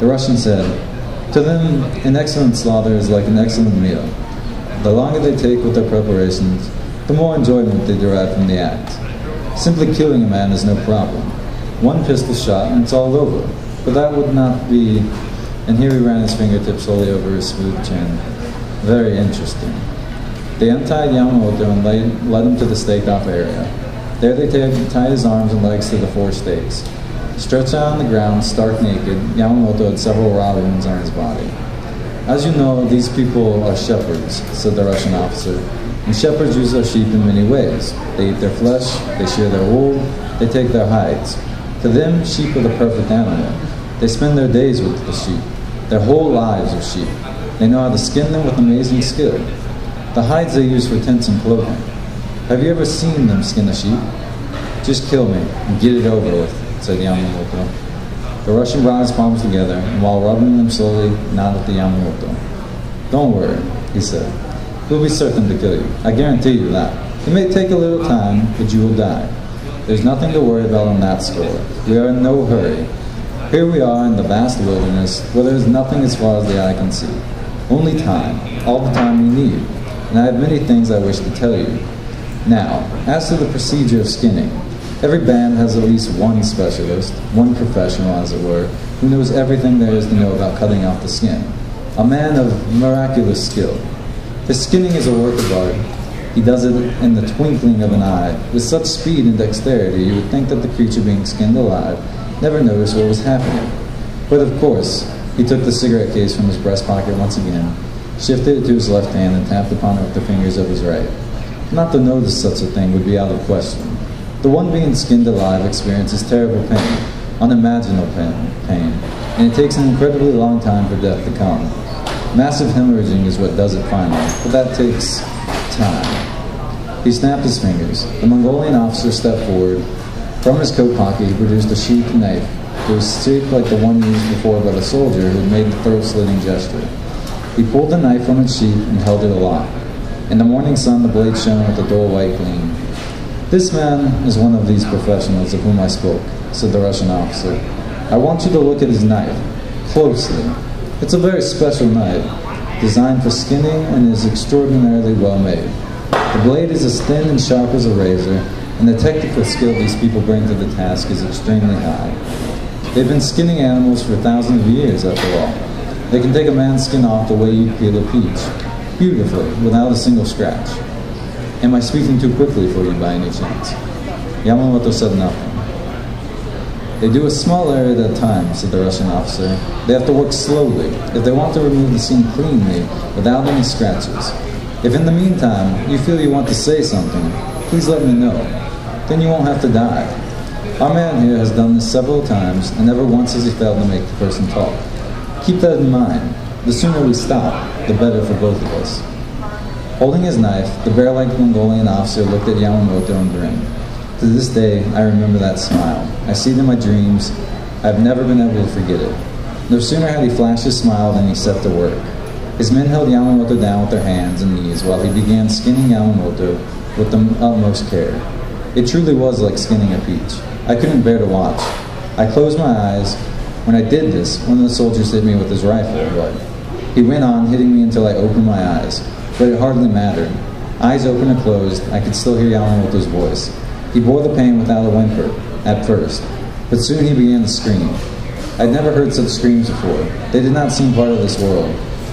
The Russian said, "To them, an excellent slaughter is like an excellent meal. The longer they take with their preparations, the more enjoyment they derive from the act. Simply killing a man is no problem. One pistol shot and it's all over. But that would not be..." And here he ran his fingertips slowly over his smooth chin. "Very interesting." They untied Yamamoto and led him to the staked-off area. There they tied his arms and legs to the 4 stakes. Stretched out on the ground, stark naked, Yamamoto had several raw wounds on his body. "As you know, these people are shepherds," said the Russian officer, "and shepherds use their sheep in many ways. They eat their flesh, they shear their wool, they take their hides. To them, sheep are the perfect animal. They spend their days with the sheep, their whole lives with sheep. They know how to skin them with amazing skill. The hides they use for tents and clothing. Have you ever seen them skin a sheep? Just kill me and get it over with," said Yamamoto. The Russian brought his palms together, and while rubbing them slowly, nodded to Yamamoto. "Don't worry," he said. "We'll be certain to kill you. I guarantee you that. It may take a little time, but you will die. There's nothing to worry about on that score. We are in no hurry. Here we are in the vast wilderness, where there is nothing as far as the eye can see. Only time, all the time we need. And I have many things I wish to tell you. Now, as to the procedure of skinning, every band has at least one specialist, one professional, as it were, who knows everything there is to know about cutting off the skin. A man of miraculous skill. His skinning is a work of art. He does it in the twinkling of an eye, with such speed and dexterity you would think that the creature being skinned alive never noticed what was happening. But of course, he took the cigarette case from his breast pocket once again, shifted it to his left hand, and tapped upon it with the fingers of his right. Not to notice such a thing would be out of question. The one being skinned alive experiences terrible pain, unimaginable pain, and it takes an incredibly long time for death to come. Massive hemorrhaging is what does it finally, but that takes time. He snapped his fingers. The Mongolian officer stepped forward. From his coat pocket he produced a sheathed knife. It was shaped like the one used before by the soldier who had made the throat-slitting gesture. He pulled the knife from its sheath and held it aloft. In the morning sun, the blade shone with a dull white gleam. "This man is one of these professionals of whom I spoke," said the Russian officer. "I want you to look at his knife, closely. It's a very special knife, designed for skinning and is extraordinarily well made. The blade is as thin and sharp as a razor, and the technical skill these people bring to the task is extremely high. They've been skinning animals for thousands of years, after all. They can take a man's skin off the way you peel a peach, beautifully, without a single scratch. Am I speaking too quickly for you by any chance?" Yamamoto said nothing. "They do a small area at a time," said the Russian officer. "They have to work slowly if they want to remove the skin cleanly without any scratches. If in the meantime you feel you want to say something, please let me know. Then you won't have to die. Our man here has done this several times, and never once has he failed to make the person talk. Keep that in mind. The sooner we stop, the better for both of us." Holding his knife, the bear-like Mongolian officer looked at Yamamoto and grinned. To this day, I remember that smile. I see it in my dreams. I have never been able to forget it. No sooner had he flashed his smile than he set to work. His men held Yamamoto down with their hands and knees while he began skinning Yamamoto with the utmost care. It truly was like skinning a peach. I couldn't bear to watch. I closed my eyes. When I did this, one of the soldiers hit me with his rifle. He went on, hitting me until I opened my eyes. But it hardly mattered. Eyes open or closed, I could still hear Yamamoto's voice. He bore the pain without a whimper, at first, but soon he began to scream. I'd never heard such screams before. They did not seem part of this world.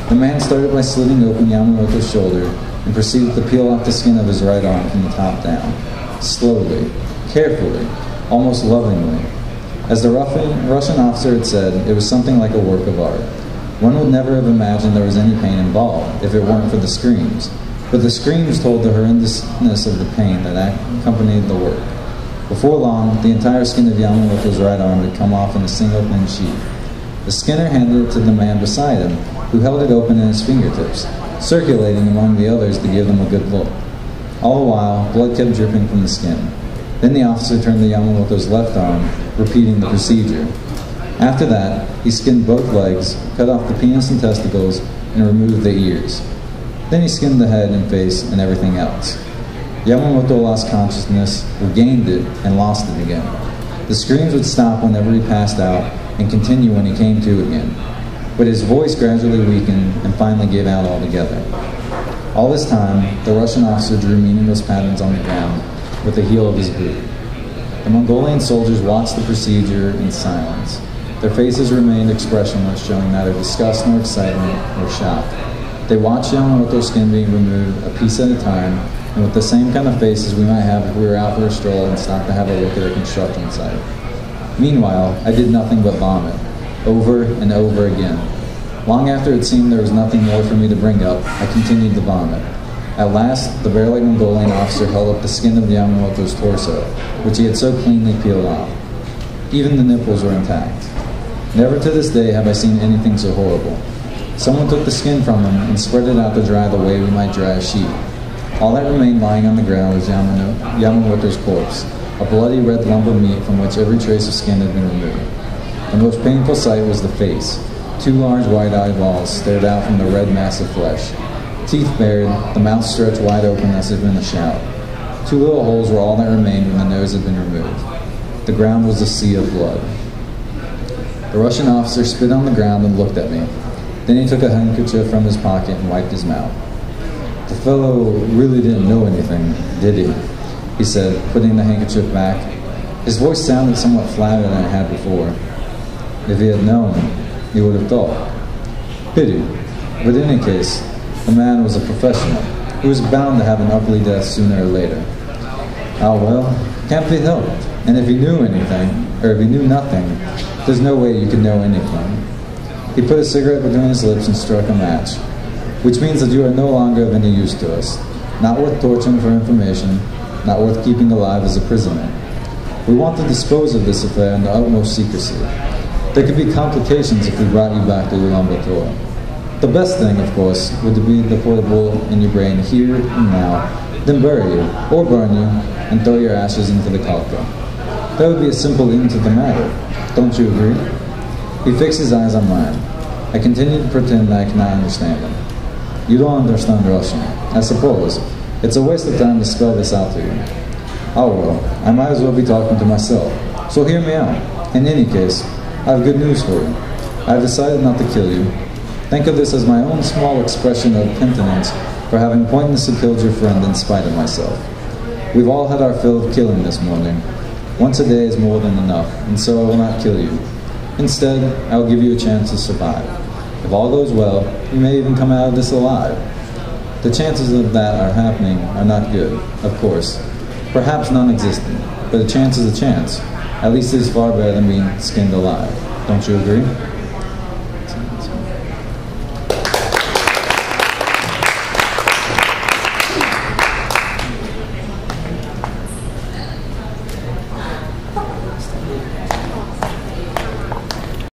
The man started by slitting open Yamamoto's shoulder and proceeded to peel off the skin of his right arm from the top down. Slowly, carefully, almost lovingly. As the Russian officer had said, it was something like a work of art. One would never have imagined there was any pain involved if it weren't for the screams. But the screams told the horrendousness of the pain that accompanied the work. Before long, the entire skin of Yamamoto's right arm had come off in a single thin sheet. The skinner handed it to the man beside him, who held it open in his fingertips, circulating among the others to give them a good look. All the while, blood kept dripping from the skin. Then the officer turned to Yamamoto's left arm, repeating the procedure. After that, he skinned both legs, cut off the penis and testicles, and removed the ears. Then he skinned the head and face and everything else. Yamamoto lost consciousness, regained it, and lost it again. The screams would stop whenever he passed out, and continue when he came to again. But his voice gradually weakened and finally gave out altogether. All this time, the Russian officer drew meaningless patterns on the ground with the heel of his boot. The Mongolian soldiers watched the procedure in silence. Their faces remained expressionless, showing neither disgust nor excitement or shock. They watched Yamamoto's skin being removed a piece at a time, and with the same kind of faces we might have if we were out for a stroll and stopped to have a look at a construction site. Meanwhile, I did nothing but vomit, over and over again. Long after it seemed there was nothing more for me to bring up, I continued to vomit. At last, the bear-like Mongolian officer held up the skin of Yamamoto's torso, which he had so cleanly peeled off. Even the nipples were intact. Never to this day have I seen anything so horrible. Someone took the skin from him and spread it out to dry the way we might dry a sheet. All that remained lying on the ground was Yamamoto's corpse, a bloody red lump of meat from which every trace of skin had been removed. The most painful sight was the face. Two large wide-eyed balls stared out from the red mass of flesh. Teeth bared, the mouth stretched wide open as if in a shout. Two little holes were all that remained when the nose had been removed. The ground was a sea of blood. The Russian officer spit on the ground and looked at me. Then he took a handkerchief from his pocket and wiped his mouth. "The fellow really didn't know anything, did he?" he said, putting the handkerchief back. His voice sounded somewhat flatter than it had before. "If he had known, he would have thought. Pity. But in any case, the man was a professional. He was bound to have an ugly death sooner or later. Ah well, can't be helped. And if he knew anything, or if he knew nothing, there's no way you could know anything." He put a cigarette between his lips and struck a match. "Which means that you are no longer of any use to us. Not worth torturing for information, not worth keeping alive as a prisoner. We want to dispose of this affair in the utmost secrecy. There could be complications if we brought you back to Ulaanbaatar. The best thing, of course, would be to put a bullet in your brain here and now, then bury you, or burn you, and throw your ashes into the Khalkha. That would be a simple end to the matter. Don't you agree?" He fixed his eyes on mine. I continued to pretend that I could not understand him. "You don't understand Russian, I suppose. It's a waste of time to spell this out to you. Oh well, I might as well be talking to myself. So hear me out. In any case, I have good news for you. I have decided not to kill you. Think of this as my own small expression of penitence for having pointlessly killed your friend in spite of myself. We've all had our fill of killing this morning. Once a day is more than enough, and so I will not kill you. Instead, I will give you a chance to survive. If all goes well, you may even come out of this alive. The chances of that are happening are not good, of course. Perhaps non-existent, but a chance is a chance. At least it is far better than being skinned alive. Don't you agree?"